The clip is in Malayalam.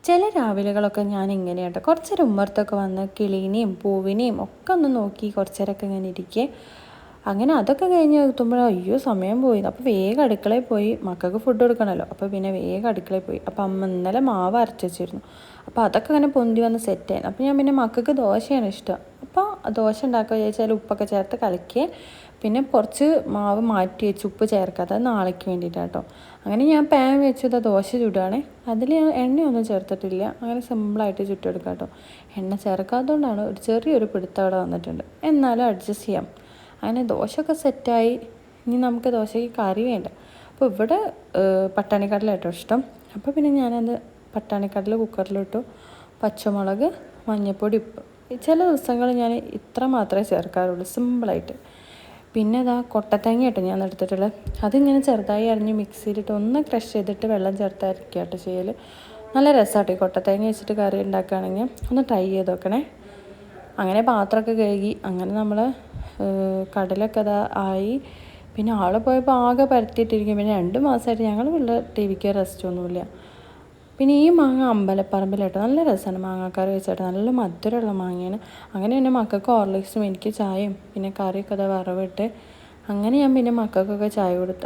ചില രാവിലെകളൊക്കെ ഞാൻ ഇങ്ങനെയാട്ടോ കുറച്ച് നേരം ഉമ്മർത്തൊക്കെ വന്ന് കിളീനെയും പൂവിനെയും ഒക്കെ ഒന്ന് നോക്കി കുറച്ച് നേരമൊക്കെ ഇങ്ങനെ ഇരിക്കേ. അങ്ങനെ അതൊക്കെ കഴിഞ്ഞ് എത്തുമ്പോൾ അയ്യോ സമയം പോയി. അപ്പോൾ വേഗം അടുക്കളയിൽ പോയി, മക്കൾക്ക് ഫുഡ് കൊടുക്കണമല്ലോ. അപ്പോൾ പിന്നെ വേഗം അടുക്കളയിൽ പോയി. അപ്പോൾ അമ്മ ഇന്നലെ മാവ് അരച്ച് വെച്ചിരുന്നു. അപ്പോൾ അതൊക്കെ അങ്ങനെ പൊന്തി വന്ന് സെറ്റായി. അപ്പോൾ ഞാൻ പിന്നെ മക്കൾക്ക് ദോശയാണ് ഇഷ്ടം. അപ്പോൾ ദോശ ഉണ്ടാക്കുക വിചാരിച്ചാൽ ഉപ്പൊക്കെ ചേർത്ത് കലക്കി പിന്നെ കുറച്ച് മാവ് മാറ്റി വെച്ച് ഉപ്പ് ചേർക്കാതെ, അത് നാളേക്ക് വേണ്ടിയിട്ടാണ് കേട്ടോ. അങ്ങനെ ഞാൻ പാൻ വെച്ചത് ദോശ ചുടുകയാണ്. അതിൽ എണ്ണയൊന്നും ചേർത്തിട്ടില്ല, അങ്ങനെ സിമ്പിളായിട്ട് ചുട്ടെടുക്കാം കേട്ടോ. എണ്ണ ചേർക്കാത്തതുകൊണ്ടാണ് ഒരു ചെറിയൊരു പിടുത്തം അവിടെ വന്നിട്ടുണ്ട്, എന്നാലും അഡ്ജസ്റ്റ് ചെയ്യാം. അങ്ങനെ ദോശയൊക്കെ സെറ്റായി. ഇനി നമുക്ക് ദോശയ്ക്ക് കറി വേണ്ട. അപ്പോൾ ഇവിടെ പട്ടാണിക്കടല കേട്ടോ ഇഷ്ടം. അപ്പോൾ പിന്നെ ഞാനത് പട്ടാണിക്കടല കുക്കറിലിട്ടു. പച്ചമുളക്, മഞ്ഞൾപ്പൊടി, ഉപ്പ്. ചില ദിവസങ്ങൾ ഞാൻ ഇത്ര മാത്രമേ ചേർക്കാറുള്ളൂ, സിമ്പിളായിട്ട്. പിന്നെ ഇതാ കൊട്ടത്തേങ്ങ കേട്ടോ ഞാൻ എടുത്തിട്ടുള്ളത്. അതിങ്ങനെ ചെറുതായി അരിഞ്ഞ് മിക്സിയിലിട്ട് ഒന്ന് ക്രഷ് ചെയ്തിട്ട് വെള്ളം ചേർത്തായിരിക്കുക കേട്ടോ ചെയ്യൽ. നല്ല രസമാട്ടോ ഈ കൊട്ടത്തേങ്ങ വെച്ചിട്ട് കറി ഉണ്ടാക്കുകയാണെങ്കിൽ. ഒന്ന് ട്രൈ ചെയ്ത് നോക്കണേ. അങ്ങനെ പാത്രമൊക്കെ കഴുകി അങ്ങനെ നമ്മൾ കടലൊക്കെ അതാ ആയി. പിന്നെ ആൾ പോയപ്പോൾ ആകെ പരത്തിയിട്ടിരിക്കും. പിന്നെ 2 മാസമായിട്ട് ഞങ്ങൾ വീട്ടിൽ ടി വിക്ക് റെസ്റ്റ് ഒന്നുമില്ല. പിന്നെ ഈ മാങ്ങ അമ്പലപ്പറമ്പിലായിട്ട് നല്ല രസമാണ് മാങ്ങാക്കറി വെച്ചിട്ട്, നല്ല മധുരമുള്ള മാങ്ങയാണ്. അങ്ങനെ പിന്നെ മക്കൾക്ക് ഹോർലിക്സും എനിക്ക് ചായയും പിന്നെ കറിയൊക്കെ അതാ വറവിട്ട് അങ്ങനെ ഞാൻ പിന്നെ മക്കൾക്കൊക്കെ ചായ കൊടുത്തു.